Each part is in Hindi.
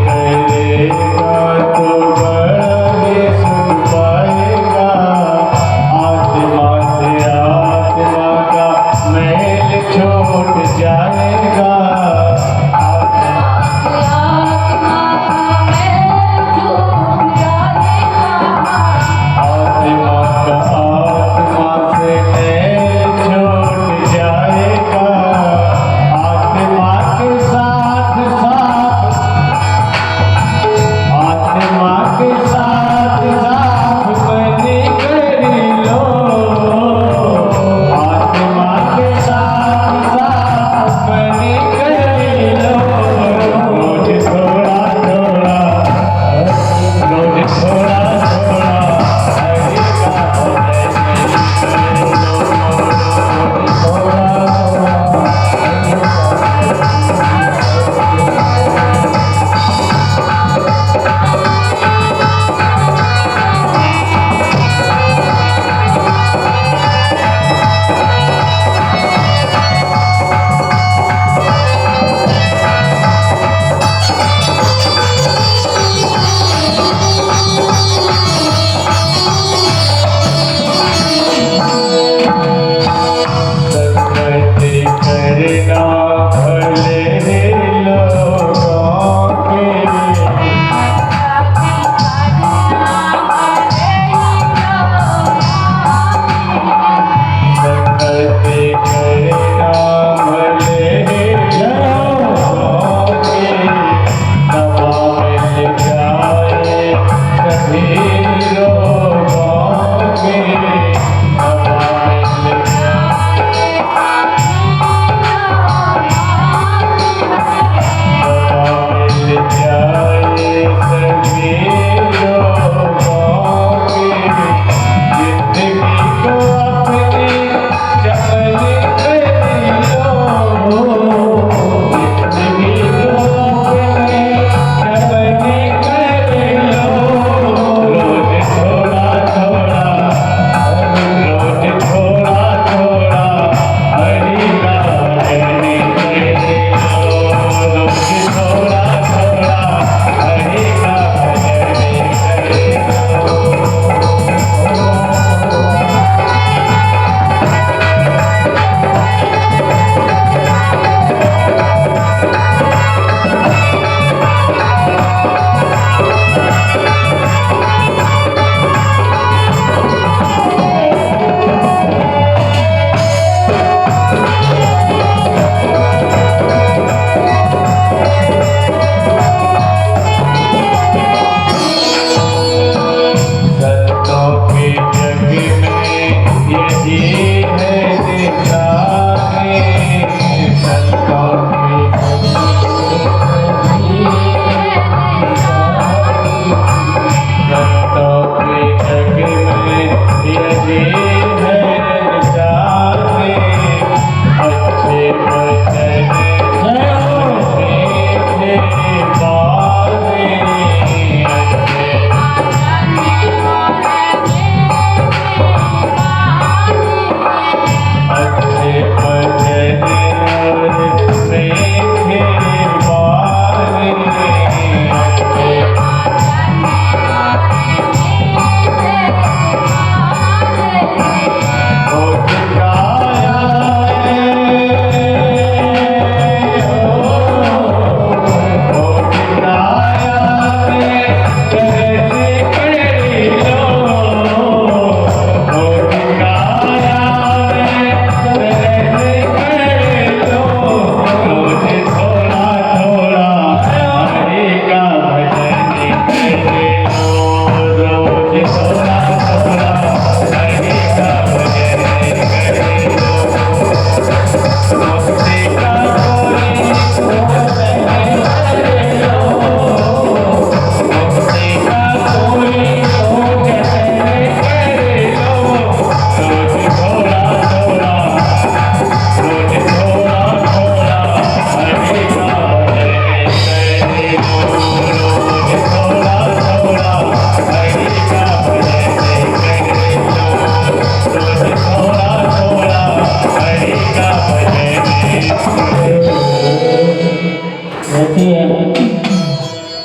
करेगा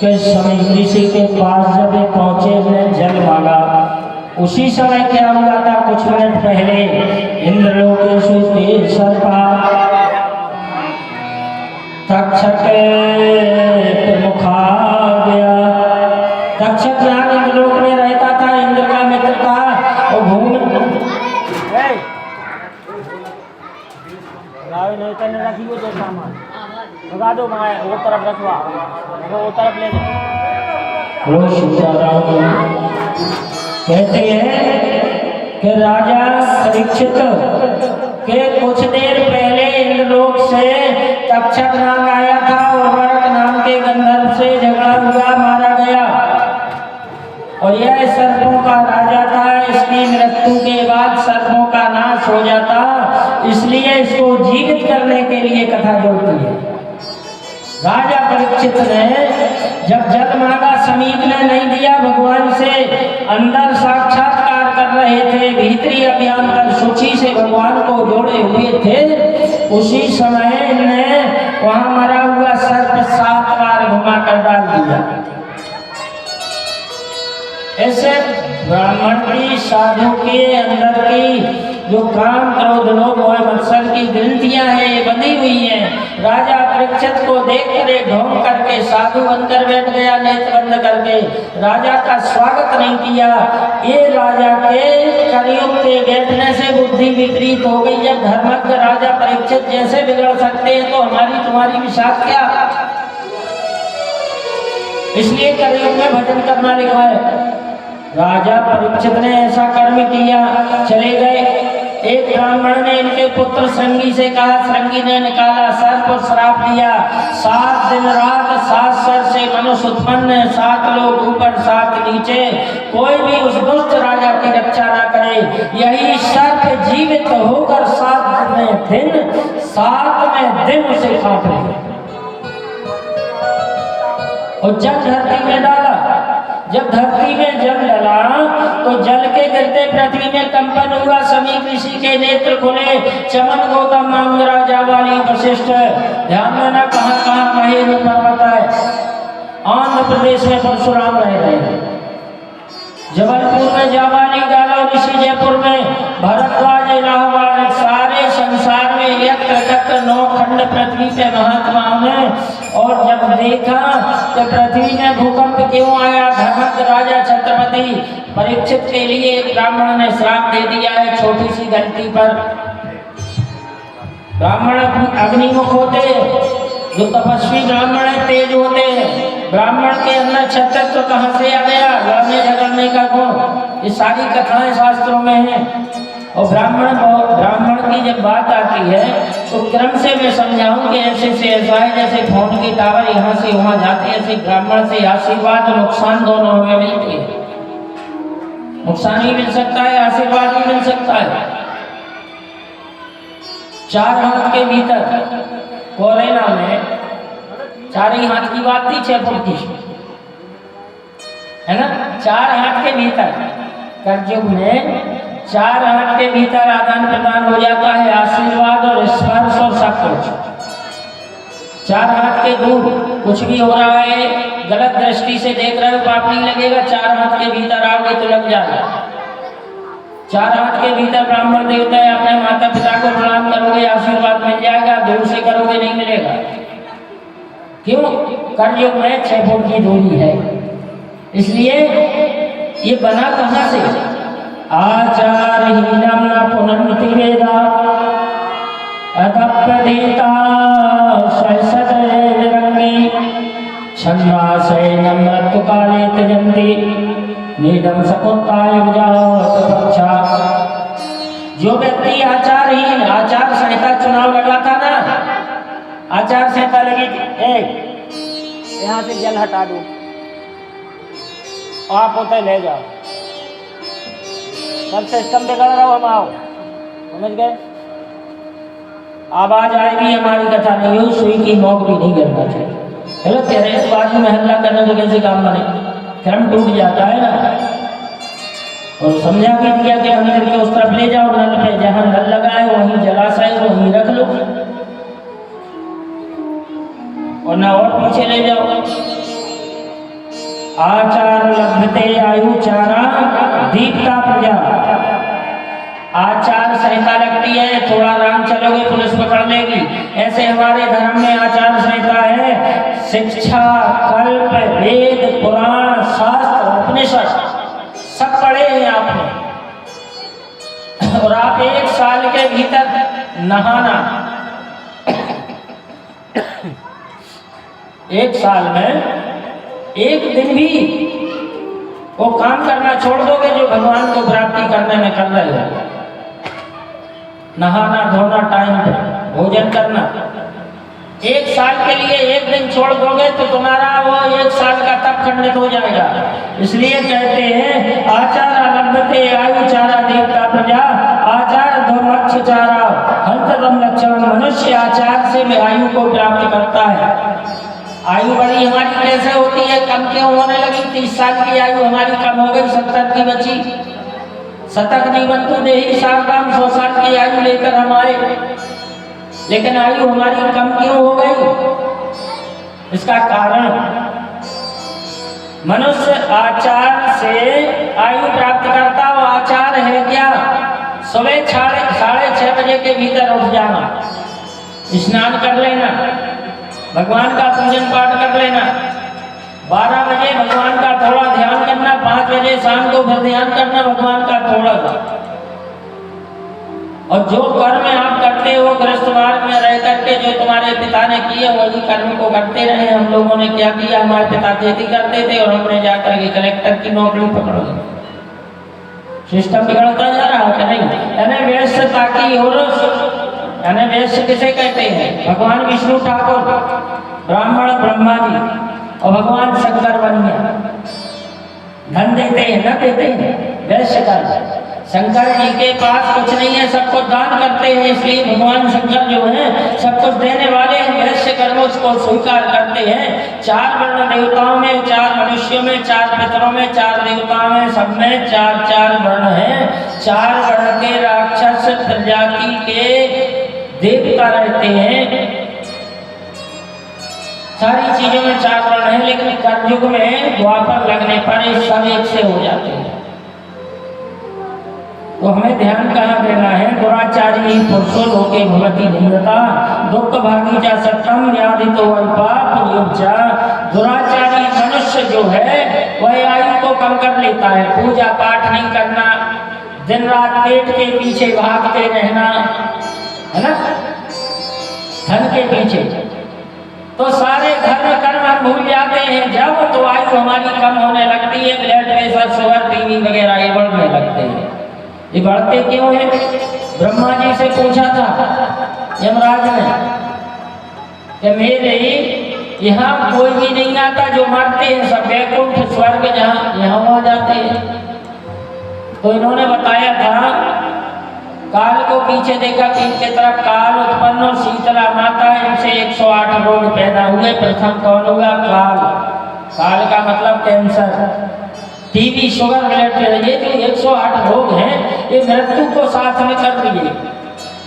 कि समय ऋषि के पास जब वे पहुंचे ने जल मांगा। उसी समय क्या हुआ था, कुछ मिनट पहले इंद्रलोकेशु तेज सर्पा तक्षक प्रमुखा गया। तक्षक नाग इंद्रलोक में रहता था, इंद्र का मित्र था। और भूमि नहीं करने रखी वो जो सामान लगा दो, वो तरफ रखवा, वो तरफ ले जाओ। कहते हैं कि राजा परीक्षित के कुछ देर पहले इंद्रलोक से तक्षक नाग आया था और वरक नाम के गंधर्व से झगड़ा हुआ, मारा गया। और यह सर्पों का राजा था, इसकी मृत्यु के बाद सर्पों का नाश हो जाता, इसलिए इसको जीवित करने के लिए कथा जोड़ती है। राजा परीक्षित ने जब जल मांगा, समीप ने नहीं दिया, भगवान से अंदर साक्षात्कार कर रहे थे, भीतरी अभियान कर सूची से भगवान को जोड़े हुए थे। उसी समय ने वहां मरा हुआ सर्प 7 बार घुमा कर डाल दिया। ऐसे ब्राह्मण की, साधु के अंदर की जो काम क्रोध लोभ और मत्सर की ग्रंथियां हैं, ये बंधी हुई हैं। राजा परीक्षित को देख कर ढोंग करके साधु बनकर बैठ गया, नेत्र बंद करके। राजा का स्वागत नहीं किया। ये राजा के कलयुग के बैठने से बुद्धि विपरीत हो गई। जब धर्मज्ञ राजा परीक्षित जैसे बिगड़ सकते हैं तो हमारी तुम्हारी विशाख क्या। इसलिए कलयुग में भजन करना लिखा है। राजा परीक्षित ने ऐसा कर्म किया, चले गए। एक ब्राह्मण ने इनके पुत्र श्रृंगी से कहा, श्रृंगी ने निकाला सर्प और श्राप दिया। 7 दिन रात 7 सर से मनुष्य उत्पन्न, 7 लोग ऊपर 7 नीचे, कोई भी उस दुष्ट राजा की रक्षा ना करे। यही सर्प जीवित होकर 7वें दिन उसे काट रहे। और जब धरती में डाला, जब धरती में जल डला तो जल के गिरते पृथ्वी में कंपन हुआ। समीप ऋषि के नेत्र खुले। चमन, गौतम, मंगरा, जाबाली, वशिष्ठ, ध्यान देना कहाँ कहाँ महेंद्र पर्वत है। आंध्र प्रदेश में परशुराम रह गए, जबलपुर में जाबाली, गालो ऋषि जयपुर में, भरद्वाज, इलाहाबाद, सारे संसार में यत्र तत्र 9 खंड पृथ्वी पे महात्माओं ने। और जब देखा कि पृथ्वी में भूकंप क्यों आया, धर्मज्ञ राजा छत्रपति परीक्षित के लिए एक ब्राह्मण ने श्राप दे दिया है छोटी सी गलती पर। ब्राह्मण अग्निमुख होते, जो तपस्वी ब्राह्मण है तेज होते हैं। ब्राह्मण के अंदर क्षत्रत्व कहाँ से आ गया, लड़ने झगड़ने का गुण। ये सारी कथाएं शास्त्रों में हैं। और ब्राह्मण की जब बात आती है तो क्रम से मैं समझाऊं कि ऐसे से ऐसा है, जैसे फोन की टावर यहाँ से वहाँ जाते हैं, ऐसे ब्राह्मण से आशीर्वाद और नुकसान दोनों हमें मिलते हैं। नुकसान भी मिल सकता है, आशीर्वाद भी मिल सकता है। 4 हाथ के भीतर कोरेना में 4 ही हाथ की बात थी, 6 फुट की है ना। 4 हाथ के भीतर कलयुग में 4 हाथ के भीतर आदान प्रदान हो जाता है, आशीर्वाद और स्पर्श और सब कुछ। 4 हाथ के दूर कुछ भी हो रहा है, गलत दृष्टि से देख रहे हो, पाप नहीं लगेगा। 4 हाथ के भीतर आओगे तो लग जाएगा। 4 हाथ के भीतर ब्राह्मण देवता है, अपने माता पिता को प्रणाम करोगे आशीर्वाद मिल जाएगा, दूर से करोगे नहीं मिलेगा। क्यों? कलयुग में 6 फुट की दूरी है। इसलिए ये बना कहाँ से? आचारहीनम न पुनन्ति वेदा अतप्यधीता सदरंगी छन्दासेन मृत्युकाले त्यजन्ति नीडम सकुत्ताय विजात पक्षा। जो व्यक्ति आचारहीन, आचार संहिता चुनाव लगा था ना, आचार संहिता लगी थी। यहाँ से जल हटा दो, आप होते ले जाओ, सब सिस्टम बिगड़ रहा हो, हम आओ, समझ गए। आवाज आएगी, हमारी कथा नहीं हो, सुई की नोक भी नहीं करना चाहिए। चलो तेरे बाजू में हल्ला करने तो कैसे काम बने, क्रम टूट जाता है ना। और समझा भी दिया कि मंदिर के उस तरफ ले जाओ, नल पे जहाँ नल लगा है वहीं जलाशय वहीं रख लो, और ना और पीछे ले जाओ। आचार लभते आयु चारा दीप्ता प्रजा। आचार संहिता लगती है, थोड़ा राम चलोगे पुलिस पकड़ लेगी, ऐसे हमारे धर्म में आचार संहिता है। शिक्षा, कल्प, वेद, पुराण, शास्त्र, उपनिषद सब पढ़े हैं आपने। और आप 1 साल के भीतर नहाना 1 साल में 1 दिन भी वो काम करना छोड़ दोगे जो भगवान को प्राप्ति करने में कर रहे हो। नहाना धोना टाइम पे, भोजन करना 1 साल के लिए 1 दिन छोड़ दोगे तो तुम्हारा वो 1 साल का तप खंडित हो जाएगा। इसलिए कहते हैं आचार लभते आयु चारा देवता प्रजा, आचार धर्मक्ष चारा हंतरम लक्षण। मनुष्य आचार से आयु को प्राप्त करता है। आयु बड़ी हमारी कैसे होती है, कम क्यों होने लगी? 30 साल की आयु हमारी कम हो गई, 70 की बची। शतक जीवंतु देहि सावधान, 100 साल की आयु लेकर हम आए, लेकिन आयु हमारी कम क्यों हो गई? इसका कारण मनुष्य आचार से आयु प्राप्त करता। वो आचार है क्या? सुबह 6:30 बजे के भीतर उठ जाना, स्नान कर लेना, भगवान का पूजन पाठ कर लेना, 12 बजे भगवान का थोड़ा ध्यान करना, 5 बजे शाम को फिर ध्यान करना भगवान का थोड़ा सा। और जो कर्म आप करते हो गृहस्थ मार्ग में रह करके जो तुम्हारे पिता ने किए वही कर्म को करते रहे। हम लोगों ने क्या किया, हमारे पिता खेती करते थे और हमने जाकर के कलेक्टर की नौकरी पकड़ ली। सिस्टम बिगड़ता जा रहा है नहीं? यानी व्यस्तता की ओर, यानी व्यस्त किसे कहते हैं? भगवान विष्णु ठाकुर, ब्राह्मण ब्रह्मा जी और भगवान शंकर बन गया। धन देते हैं न देते हैं, वैश्य कर। शंकर जी के पास कुछ नहीं है, सब कुछ दान करते हैं, इसलिए भगवान शंकर जो हैं सब कुछ देने वाले हैं। वैश्य कर्म उसको स्वीकार करते हैं। 4 वर्ण देवताओं में, 4 मनुष्यों में, 4 पितरों में, 4 देवताओं में, सब में 4 वर्ण हैं। 4 वर्ण के राक्षस प्रजाति के देवता रहते हैं। सारी चीजों में 4 वर्ण है, लेकिन कलयुग में द्वापर लगने पर ये सब एक से हो जाते हैं। तो हमें ध्यान कहाँ देना है? दुराचारी पुरुषो लोके भवति निंदता दुख भागी जा सत्यम व्याधि तो अल्पाप योजा। दुराचारी मनुष्य जो है वह आयु को कम कर लेता है। पूजा पाठ नहीं करना, दिन रात पेट के पीछे भागते रहना, है ना, धन के पीछे, तो सारे धर्म कर्म हम भूल जाते हैं। जब तो आयु हमारी कम होने लगती है, ब्लड प्रेशर, शुगर, टीबी वगैरह ये बढ़ने लगते हैं। ये बढ़ते क्यों है? ब्रह्मा जी से पूछा था यमराज ने कि मेरे यहाँ कोई भी नहीं आता, जो मरते हैं सब वैकुंठ स्वर्ग जहाँ यहाँ आ जाते हैं। तो इन्होंने बताया था काल को पीछे देखा, पीठ की तरफ काल उत्पन्न और शीतला माता, इनसे 108 रोग पैदा हुए। प्रथम कौन हुआ? काल। काल का मतलब cancer, TB, sugar, blood pressure, ये जो 108 रोग हैं ये मृत्यु को साथ में कर दिए।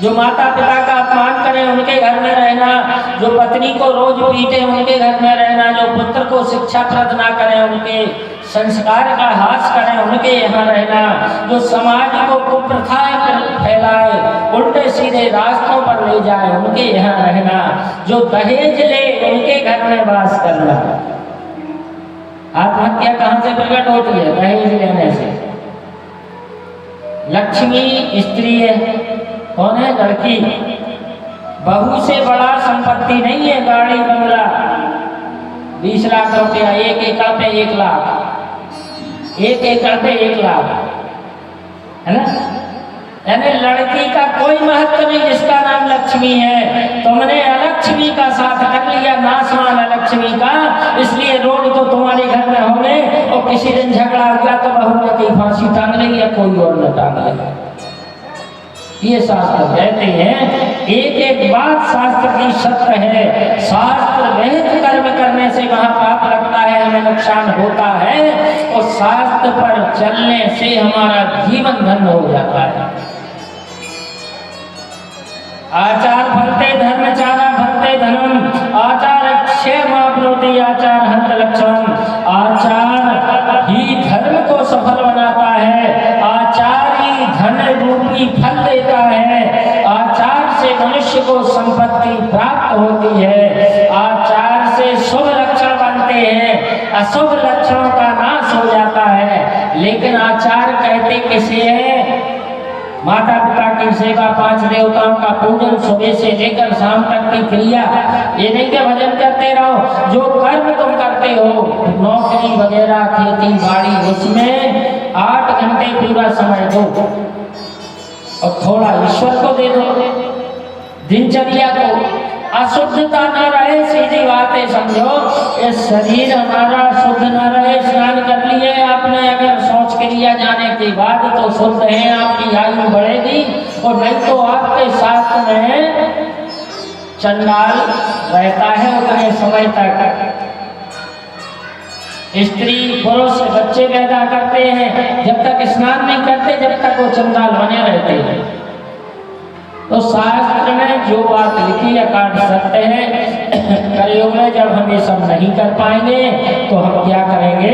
जो माता पिता का अपमान करें उनके घर में रहना, जो पत्नी को रोज पीटे उनके घर में रहना, जो पुत्र को शिक्षा प्रद ना करें उनके संस्कार का हास करें उनके यहाँ रहना, जो समाज को कुप्रथा फैलाए उल्टे सीधे रास्तों पर ले जाए उनके यहाँ रहना, जो दहेज ले उनके घर में वास करना। आत्महत्या कहाँ से प्रकट होती है? दहेज लेने से। लक्ष्मी स्त्री है, कौन है? लड़की। बहू से बड़ा संपत्ति नहीं है गाड़ी बंगला, 20 लाख रुपया, 1 एकड़ पे 1 लाख, 1 एकड़ पे 1 लाख, है ना। यानी लड़की का कोई महत्व नहीं जिसका नाम लक्ष्मी है। तुमने अलक्ष्मी का साथ कर लिया, नासवान अलक्ष्मी का, इसलिए रोग तो तुम्हारे घर में होंगे। और किसी दिन झगड़ा हुआ तो बहू ने कहीं फांसी टांग ली या कोई और ने टांग लिया। ये शास्त्र कहते हैं। एक एक बात शास्त्र की सत्य है। शास्त्र विहित कर्म करने से महापाप लगता है, हमें नुकसान होता है, और शास्त्र पर चलने से हमारा जीवन धन्य हो जाता है। आचार फलते धर्म चारा फलते धर्म, आचार क्षेम आपनोति आचार हंत लक्षण। आचार होती है। आचार से शुभ लक्षण बनते हैं, अशुभ लक्षणों का नाश हो जाता है। लेकिन आचार कहते किसे है? माता पिता की सेवा, 5 देवताओं का पूजन, सुबह से लेकर शाम तक की क्रिया। ये नहीं कि भजन करते रहो, जो कर्म तुम करते हो, नौकरी वगैरह, खेती बाड़ी, उसमें 8 घंटे पूरा समय दो और थोड़ा ईश्वर को दे दो। दिनचर्या को अशुद्धता न रहे, सीधी बात है, समझो। ये शरीर हमारा शुद्ध न रहे, स्नान कर लिए आपने अगर शौच क्रिया जाने के बाद तो शुद्ध है, आपकी आयु बढ़ेगी। और नहीं तो आपके साथ में चंडाल रहता है उतने समय तक। स्त्री पुरुष बच्चे पैदा करते हैं, जब तक स्नान नहीं करते, जब तक वो चंडाल बने रहते हैं। तो शास्त्र में जो बात लिखी है काट सकते हैं। कलयुग में जब हम ये सब नहीं कर पाएंगे तो हम क्या करेंगे?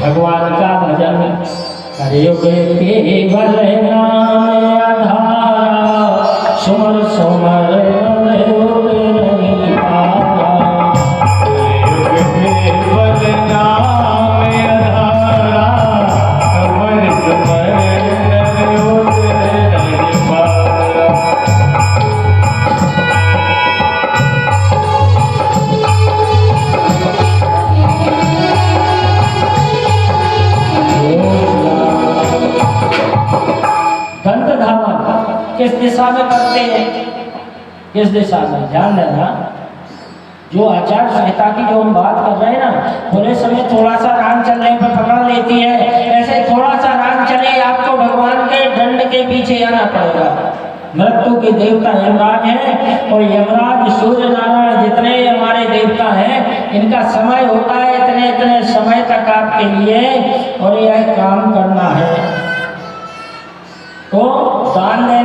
भगवान का भजन। कलयुग केवल नाम आधार, सुमर सुमर नहीं पाया। कलयुग केवल नाम आधार, सुमर सुमर किस दिशा में करते हैं? किस दिशा में? ध्यान देना, जो आचार संहिता की जो हम बात कर रहे हैं ना, पूरे समय थोड़ा सा राग चलने पर पकड़ लेती है। ऐसे थोड़ा सा राग चले, आपको भगवान के दंड के पीछे आना पड़ेगा। मृत्यु के देवता यमराज हैं, और यमराज, सूर्य नारायण, जितने हमारे देवता हैं, इनका समय होता है इतने इतने समय तक आपके लिए, और यह काम करना है। तो दान देने